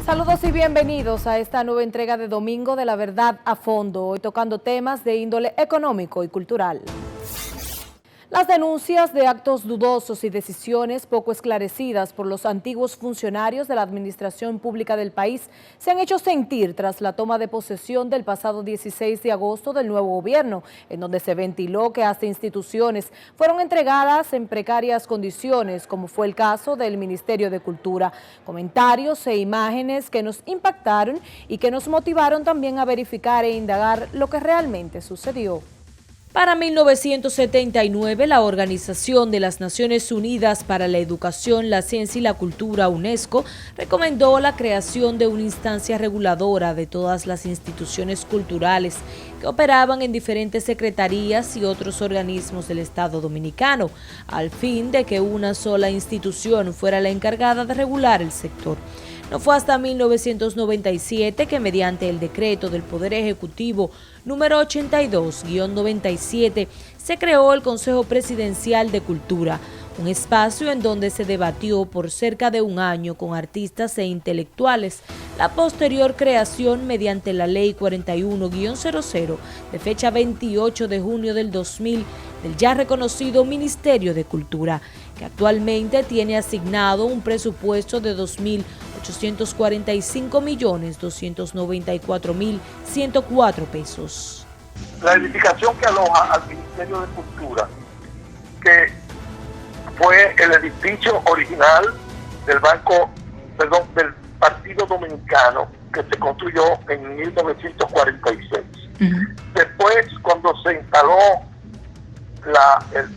Saludos y bienvenidos a esta nueva entrega de Domingo de la Verdad a Fondo, hoy tocando temas de índole económico y cultural. Las denuncias de actos dudosos y decisiones poco esclarecidas por los antiguos funcionarios de la administración pública del país se han hecho sentir tras la toma de posesión del pasado 16 de agosto del nuevo gobierno, en donde se ventiló que hasta instituciones fueron entregadas en precarias condiciones, como fue el caso del Ministerio de Cultura. Comentarios e imágenes que nos impactaron y que nos motivaron también a verificar e indagar lo que realmente sucedió. Para 1979, la Organización de las Naciones Unidas para la Educación, la Ciencia y la Cultura, UNESCO, recomendó la creación de una instancia reguladora de todas las instituciones culturales que operaban en diferentes secretarías y otros organismos del Estado Dominicano, al fin de que una sola institución fuera la encargada de regular el sector. No fue hasta 1997 que mediante el decreto del Poder Ejecutivo número 82-97 se creó el Consejo Presidencial de Cultura, un espacio en donde se debatió por cerca de un año con artistas e intelectuales la posterior creación mediante la Ley 41-00 de fecha 28 de junio del 2000 del ya reconocido Ministerio de Cultura, que actualmente tiene asignado un presupuesto de 2.845.294.104 pesos. La edificación que aloja al Ministerio de Cultura, que fue el edificio original del del Partido Dominicano, que se construyó en 1946. Después, cuando se instaló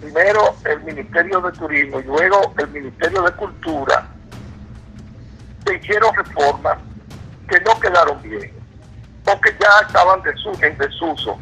primero el Ministerio de Turismo y luego el Ministerio de Cultura, se hicieron reformas que no quedaron bien, porque ya estaban en desuso.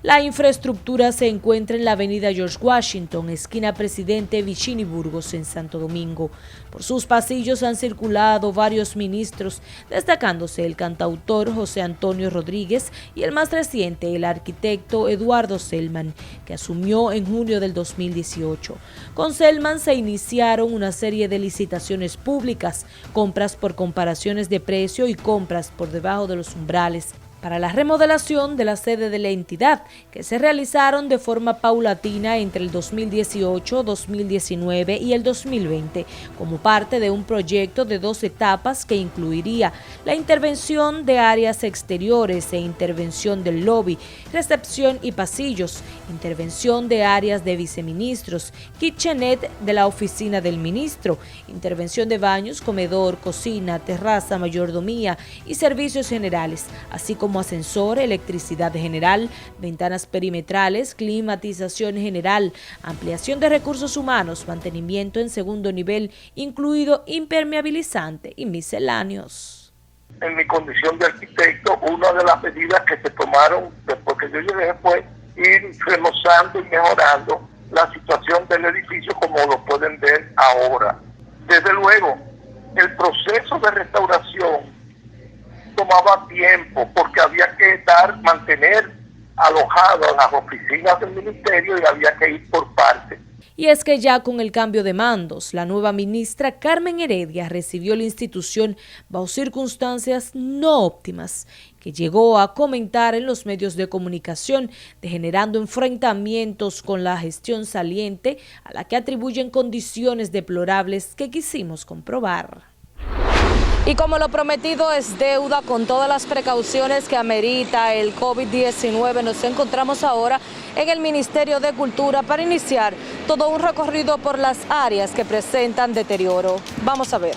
La infraestructura se encuentra en la avenida George Washington, esquina Presidente Vicini Burgos, en Santo Domingo. Por sus pasillos han circulado varios ministros, destacándose el cantautor José Antonio Rodríguez y el más reciente, el arquitecto Eduardo Selman, que asumió en junio del 2018. Con Selman se iniciaron una serie de licitaciones públicas, compras por comparaciones de precio y compras por debajo de los umbrales, para la remodelación de la sede de la entidad, que se realizaron de forma paulatina entre el 2018, 2019 y el 2020, como parte de un proyecto de 2 etapas que incluiría la intervención de áreas exteriores e intervención del lobby, recepción y pasillos, intervención de áreas de viceministros, kitchenette de la oficina del ministro, intervención de baños, comedor, cocina, terraza, mayordomía y servicios generales, así como ascensor, electricidad general, ventanas perimetrales, climatización general, ampliación de recursos humanos, mantenimiento en segundo nivel, incluido impermeabilizante y misceláneos. En mi condición de arquitecto, una de las medidas que se tomaron después que yo llegué fue ir remozando y mejorando la situación del edificio como lo pueden ver ahora. Desde luego, el proceso de restauración tomaba tiempo porque había que mantener alojadas las oficinas del ministerio y había que ir por partes. Y es que ya con el cambio de mandos, la nueva ministra Carmen Heredia recibió la institución bajo circunstancias no óptimas, que llegó a comentar en los medios de comunicación, degenerando enfrentamientos con la gestión saliente, a la que atribuyen condiciones deplorables que quisimos comprobar. Y como lo prometido es deuda, con todas las precauciones que amerita el COVID-19, nos encontramos ahora en el Ministerio de Cultura para iniciar todo un recorrido por las áreas que presentan deterioro. Vamos a ver.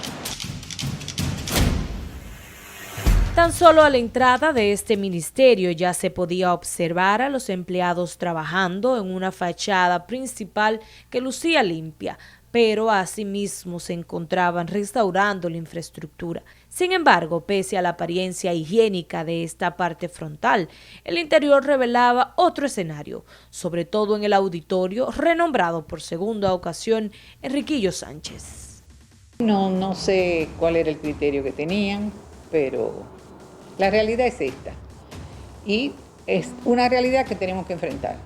Tan solo a la entrada de este ministerio ya se podía observar a los empleados trabajando en una fachada principal que lucía limpia, pero asimismo se encontraban restaurando la infraestructura. Sin embargo, pese a la apariencia higiénica de esta parte frontal, el interior revelaba otro escenario, sobre todo en el auditorio renombrado por segunda ocasión Enriquillo Sánchez. No sé cuál era el criterio que tenían, pero la realidad es esta. Y es una realidad que tenemos que enfrentar.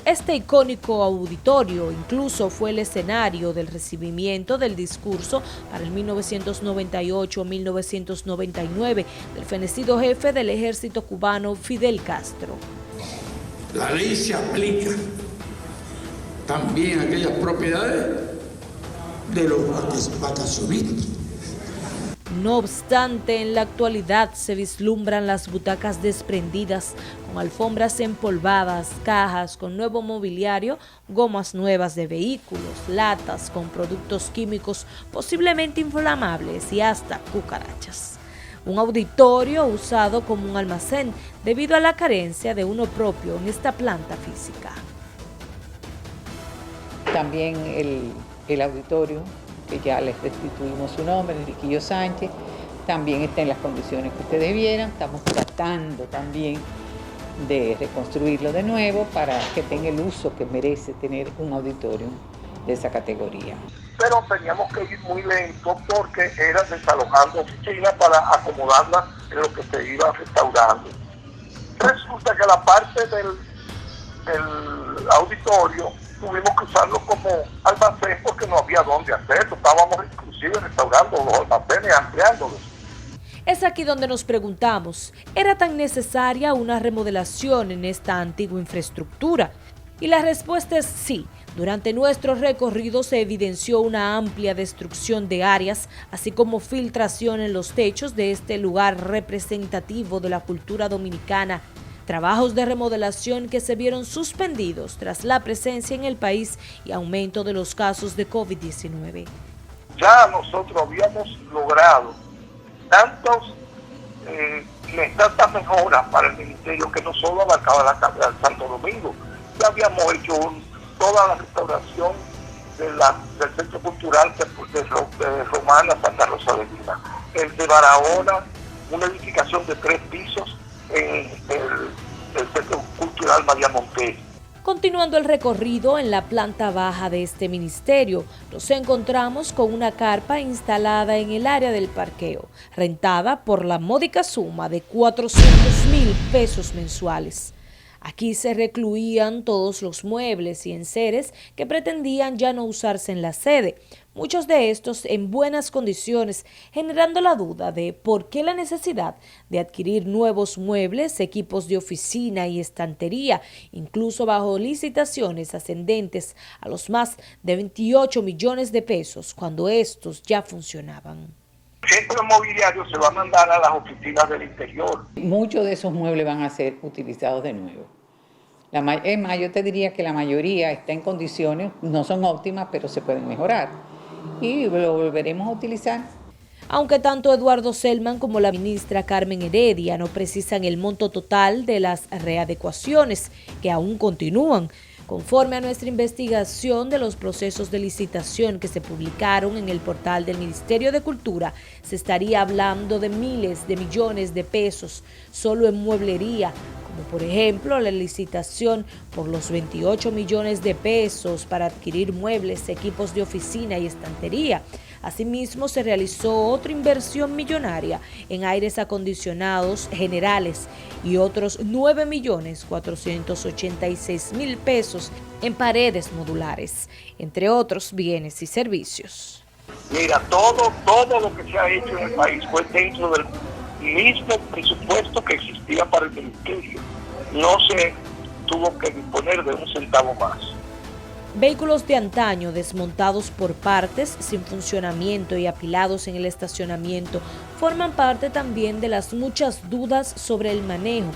Este icónico auditorio incluso fue el escenario del recibimiento del discurso para el 1998-1999 del fenecido jefe del ejército cubano Fidel Castro. La ley se aplica también a aquellas propiedades de los vacacionistas. No obstante, en la actualidad se vislumbran las butacas desprendidas, con alfombras empolvadas, cajas con nuevo mobiliario, gomas nuevas de vehículos, latas con productos químicos posiblemente inflamables y hasta cucarachas. Un auditorio usado como un almacén debido a la carencia de uno propio en esta planta física. También el auditorio, que ya les restituimos su nombre, Enriquillo Sánchez, también está en las condiciones que ustedes vieran. Estamos tratando también de reconstruirlo de nuevo para que tenga el uso que merece tener un auditorio de esa categoría. Pero teníamos que ir muy lento porque era desalojando oficinas para acomodarlas en lo que se iba restaurando. Resulta que la parte del auditorio tuvimos que usarlo como almacén porque no había dónde hacerlo. Estábamos inclusive restaurando los almacenes, ampliándolos. Es aquí donde nos preguntamos, ¿era tan necesaria una remodelación en esta antigua infraestructura? Y la respuesta es sí. Durante nuestro recorrido se evidenció una amplia destrucción de áreas, así como filtración en los techos de este lugar representativo de la cultura dominicana. Trabajos de remodelación que se vieron suspendidos tras la presencia en el país y aumento de los casos de COVID-19. Ya nosotros habíamos logrado tantas mejoras para el ministerio que no solo abarcaba la Cámara de Santo Domingo. Ya habíamos hecho toda la restauración del Centro Cultural de Romana Santa Rosa de Lima. El de Barahona, una edificación de 3 pisos en el Centro Cultural María Montero. Continuando el recorrido en la planta baja de este ministerio, nos encontramos con una carpa instalada en el área del parqueo, rentada por la módica suma de 400,000 pesos mensuales. Aquí se recluían todos los muebles y enseres que pretendían ya no usarse en la sede, muchos de estos en buenas condiciones, generando la duda de por qué la necesidad de adquirir nuevos muebles, equipos de oficina y estantería, incluso bajo licitaciones ascendentes a los más de 28 millones de pesos, cuando estos ya funcionaban. El centro inmobiliario se va a mandar a las oficinas del interior. Muchos de esos muebles van a ser utilizados de nuevo. Es más, yo te diría que la mayoría está en condiciones, no son óptimas, pero se pueden mejorar. Y lo volveremos a utilizar. Aunque tanto Eduardo Selman como la ministra Carmen Heredia no precisan el monto total de las readecuaciones, que aún continúan. Conforme a nuestra investigación de los procesos de licitación que se publicaron en el portal del Ministerio de Cultura, se estaría hablando de miles de millones de pesos solo en mueblería, como por ejemplo la licitación por los 28 millones de pesos para adquirir muebles, equipos de oficina y estantería. Asimismo, se realizó otra inversión millonaria en aires acondicionados generales y otros 9.486.000 pesos en paredes modulares, entre otros bienes y servicios. Mira, todo lo que se ha hecho en el país fue dentro del mismo presupuesto que existía para el ministerio. No se tuvo que disponer de un centavo más. Vehículos de antaño desmontados por partes, sin funcionamiento y apilados en el estacionamiento forman parte también de las muchas dudas sobre el manejo,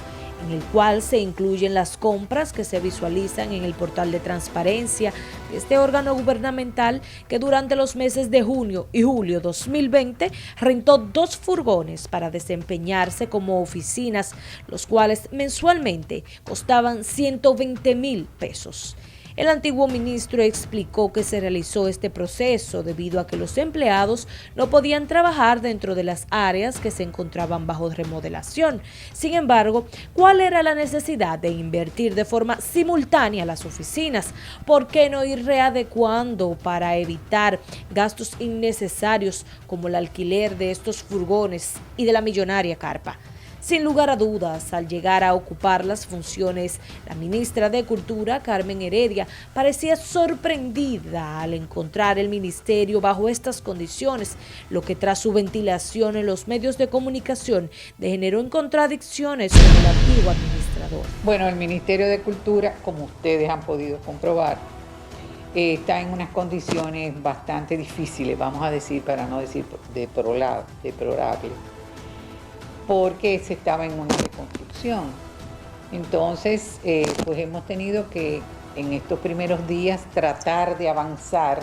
en el cual se incluyen las compras que se visualizan en el portal de transparencia de este órgano gubernamental que durante los meses de junio y julio 2020 rentó 2 furgones para desempeñarse como oficinas, los cuales mensualmente costaban 120,000 pesos. El antiguo ministro explicó que se realizó este proceso debido a que los empleados no podían trabajar dentro de las áreas que se encontraban bajo remodelación. Sin embargo, ¿cuál era la necesidad de invertir de forma simultánea las oficinas? ¿Por qué no ir readecuando para evitar gastos innecesarios como el alquiler de estos furgones y de la millonaria carpa? Sin lugar a dudas, al llegar a ocupar las funciones, la ministra de Cultura, Carmen Heredia, parecía sorprendida al encontrar el ministerio bajo estas condiciones, lo que tras su ventilación en los medios de comunicación degeneró en contradicciones con el antiguo administrador. Bueno, el Ministerio de Cultura, como ustedes han podido comprobar, está en unas condiciones bastante difíciles, vamos a decir, para no decir deplorables, porque se estaba en una reconstrucción. Entonces, pues hemos tenido que en estos primeros días tratar de avanzar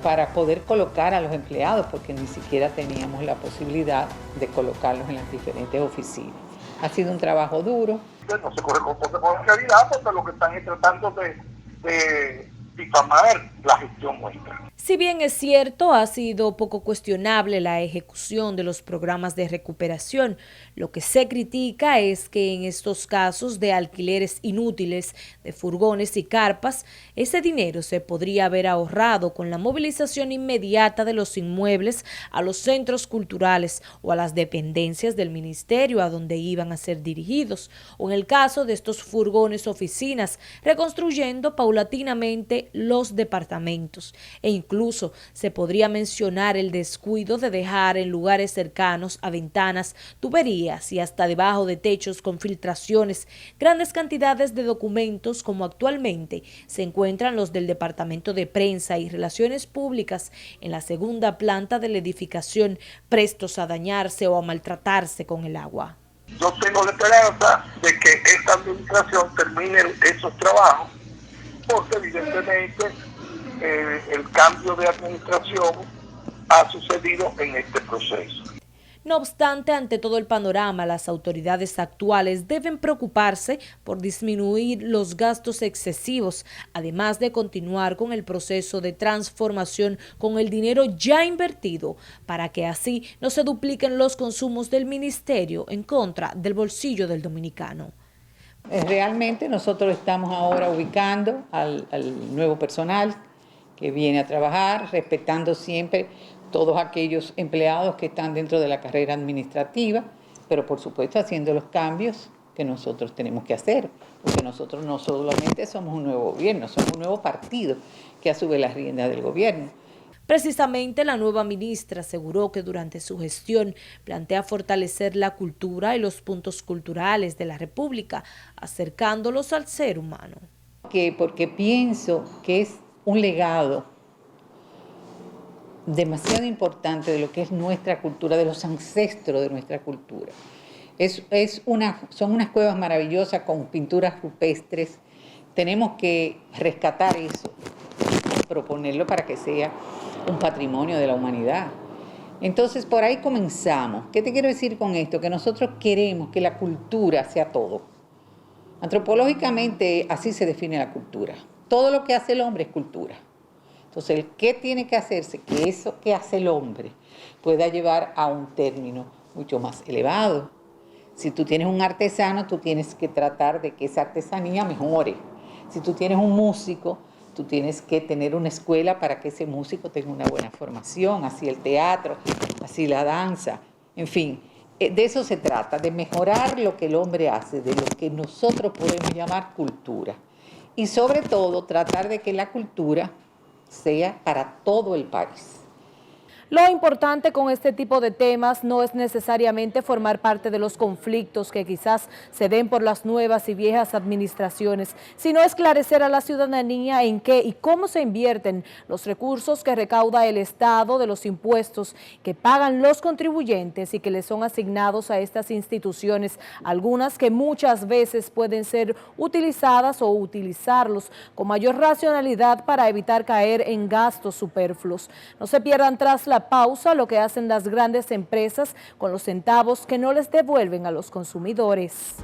para poder colocar a los empleados, porque ni siquiera teníamos la posibilidad de colocarlos en las diferentes oficinas. Ha sido un trabajo duro. No se corresponde con la realidad porque lo que están es tratando de difamar la gestión nuestra. Si bien es cierto, ha sido poco cuestionable la ejecución de los programas de recuperación, lo que se critica es que en estos casos de alquileres inútiles de furgones y carpas, ese dinero se podría haber ahorrado con la movilización inmediata de los inmuebles a los centros culturales o a las dependencias del ministerio a donde iban a ser dirigidos, o en el caso de estos furgones oficinas, reconstruyendo paulatinamente los departamentos, e incluso se podría mencionar el descuido de dejar en lugares cercanos a ventanas, tuberías y hasta debajo de techos con filtraciones grandes cantidades de documentos como actualmente se encuentran los del Departamento de Prensa y Relaciones Públicas en la segunda planta de la edificación, prestos a dañarse o a maltratarse con el agua. Yo tengo la esperanza de que esta administración termine esos trabajos, porque evidentemente el cambio de administración ha sucedido en este proceso. No obstante, ante todo el panorama, las autoridades actuales deben preocuparse por disminuir los gastos excesivos, además de continuar con el proceso de transformación con el dinero ya invertido, para que así no se dupliquen los consumos del ministerio en contra del bolsillo del dominicano. Realmente nosotros estamos ahora ubicando al nuevo personal que viene a trabajar, respetando siempre todos aquellos empleados que están dentro de la carrera administrativa, pero por supuesto haciendo los cambios que nosotros tenemos que hacer, porque nosotros no solamente somos un nuevo gobierno, somos un nuevo partido que asume las riendas del gobierno. Precisamente la nueva ministra aseguró que durante su gestión plantea fortalecer la cultura y los puntos culturales de la República, acercándolos al ser humano. Porque pienso que es un legado demasiado importante de lo que es nuestra cultura, de los ancestros de nuestra cultura. Son unas cuevas maravillosas con pinturas rupestres. Tenemos que rescatar eso, proponerlo para que sea un patrimonio de la humanidad. Entonces, por ahí comenzamos. ¿Qué te quiero decir con esto? Que nosotros queremos que la cultura sea todo. Antropológicamente, así se define la cultura. Todo lo que hace el hombre es cultura. Entonces, ¿qué tiene que hacerse? Que eso que hace el hombre pueda llevar a un término mucho más elevado. Si tú tienes un artesano, tú tienes que tratar de que esa artesanía mejore. Si tú tienes un músico, tú tienes que tener una escuela para que ese músico tenga una buena formación, así el teatro, así la danza, en fin. De eso se trata, de mejorar lo que el hombre hace, de lo que nosotros podemos llamar cultura. Y sobre todo, tratar de que la cultura sea para todo el país. Lo importante con este tipo de temas no es necesariamente formar parte de los conflictos que quizás se den por las nuevas y viejas administraciones, sino esclarecer a la ciudadanía en qué y cómo se invierten los recursos que recauda el Estado de los impuestos que pagan los contribuyentes y que les son asignados a estas instituciones, algunas que muchas veces pueden ser utilizadas o utilizarlos con mayor racionalidad para evitar caer en gastos superfluos. No se pierdan tras la pausa lo que hacen las grandes empresas con los centavos que no les devuelven a los consumidores.